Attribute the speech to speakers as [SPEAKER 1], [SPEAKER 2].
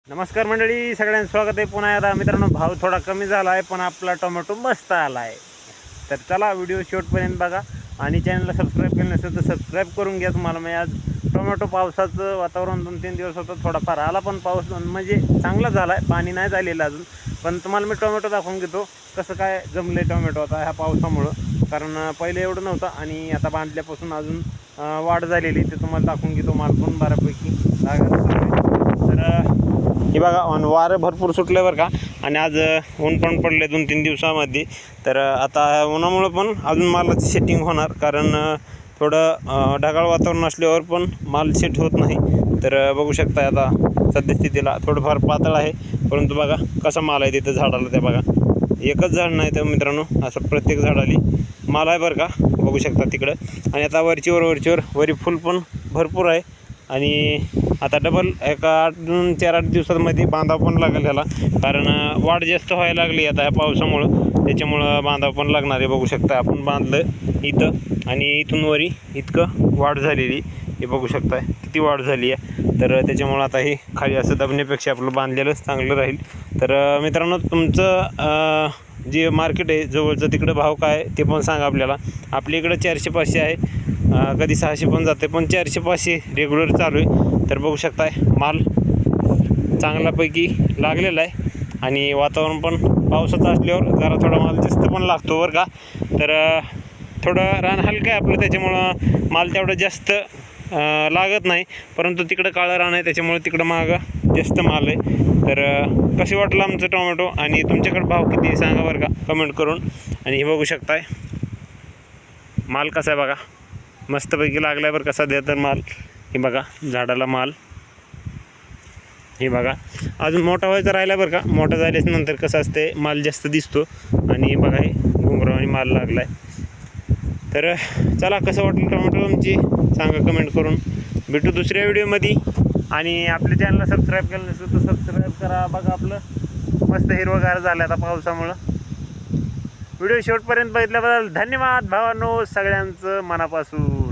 [SPEAKER 1] नमस्कार मंडळी, सगळ्यांचं स्वागत आहे पुन्हा एकदा. मित्रांनो, भाव थोडा कमी झाला आहे पण आपला टोमॅटो मस्त आला आहे. तर चला व्हिडिओ शेवटपर्यंत बघा आणि चॅनलला सबस्क्राईब केलं नसेल तर सबस्क्राईब करून घ्या. तुम्हाला मी आज टोमॅटो पावसाचं वातावरण 2-3 दिवस होतं, थोडाफार आला पण पाऊस म्हणजे चांगला झाला आहे, पाणी नाही झालेलं अजून. पण तुम्हाला मी टोमॅटो दाखवून घेतो कसं काय जमले टोमॅटो आता ह्या पावसामुळं. कारण पहिले एवढं नव्हतं आणि आता बांधल्यापासून अजून वाढ झालेली, ते तुम्हाला दाखवून घेतो. माल पण बऱ्यापैकी लागायला. तर हे बघा, वारं भरपूर सुटलं बरं का. आणि आज ऊन पण पडले 2-3 दिवसामध्ये. तर आता उन्हामुळं पण अजून मालाची सेटिंग होणार, कारण थोडं ढगाळ वातावरण असल्यावर पण माल सेट होत नाही. तर बघू शकता आता सद्यस्थितीला थोडंफार पातळ आहे, परंतु बघा कसा माल आहे तिथं झाडाला. ते बघा, एकच झाड नाही तर मित्रांनो, असं प्रत्येक झाडाली माल आहे बरं का, बघू शकता तिकडं. आणि आता वरचीवर वरी फुल पण भरपूर आहे. आणि आता डबल एक 4-8 दिवसांमध्ये बांधाव पण लागेल ह्याला, कारण वाढ जास्त व्हायला लागली आता ह्या पावसामुळं. त्याच्यामुळं बांधाव पण लागणार आहे. बघू शकता आपण बांधलं इथं आणि इथून वरी इतकं वाढ झालेली, हे बघू शकताय किती वाढ झाली आहे. तर त्याच्यामुळं आता हे खाली असं दबण्यापेक्षा आपलं बांधलेलंच चांगलं राहील. तर मित्रांनो, तुमचं जे मार्केट आहे जवळचं, तिकडं भाव काय ते पण सांगा आपल्याला. आपल्या इकडं 400-500 आहे, कधी 600 पण जाते, पण 400-500 रेग्युलर चालू आहे. तर बघू शकताय माल चांगल्यापैकी लागलेला आहे. आणि वातावरण पण पावसाचं असल्यावर जरा थोडा माल जास्त पण लागतो बरं का. तर थोडं रान हलकं आहे आपलं, त्याच्यामुळं माल तेवढं जास्त लागत नाही. परंतु तिकडं काळं रान आहे, त्याच्यामुळे तिकडं मागं जास्त माल आहे. तर कसे वाटलं आमचं टोमॅटो आणि तुमच्याकडे भाव किती सांगा बरं का कमेंट करून. आणि हे बघू शकताय माल कसा आहे बघा, मस्तपैकी लागला आहे बरं का सध्या तर माल. हे बघा झाडाला माल, हे बघा अजून मोठा व्हायचा राहिला बरं का. मोठा झाल्याच नंतर कसं असते, माल जास्त दिसतो. आणि बघा हे घुंगरावानी माल लागला आहे. तर चला, कसं वाटलं टोमॅटो आमची सांगा कमेंट करून. भेटू दुसऱ्या व्हिडिओमध्ये. आणि आपल्या चॅनलला सबस्क्राईब केलं नसेल तर सबस्क्राईब करा. बघा आपलं मस्त हिरवंगार झालं आता पावसामुळं. व्हिडिओ शेवटपर्यंत बघितल्याबद्दल धन्यवाद भावांनो, सगळ्यांचं मनापासून.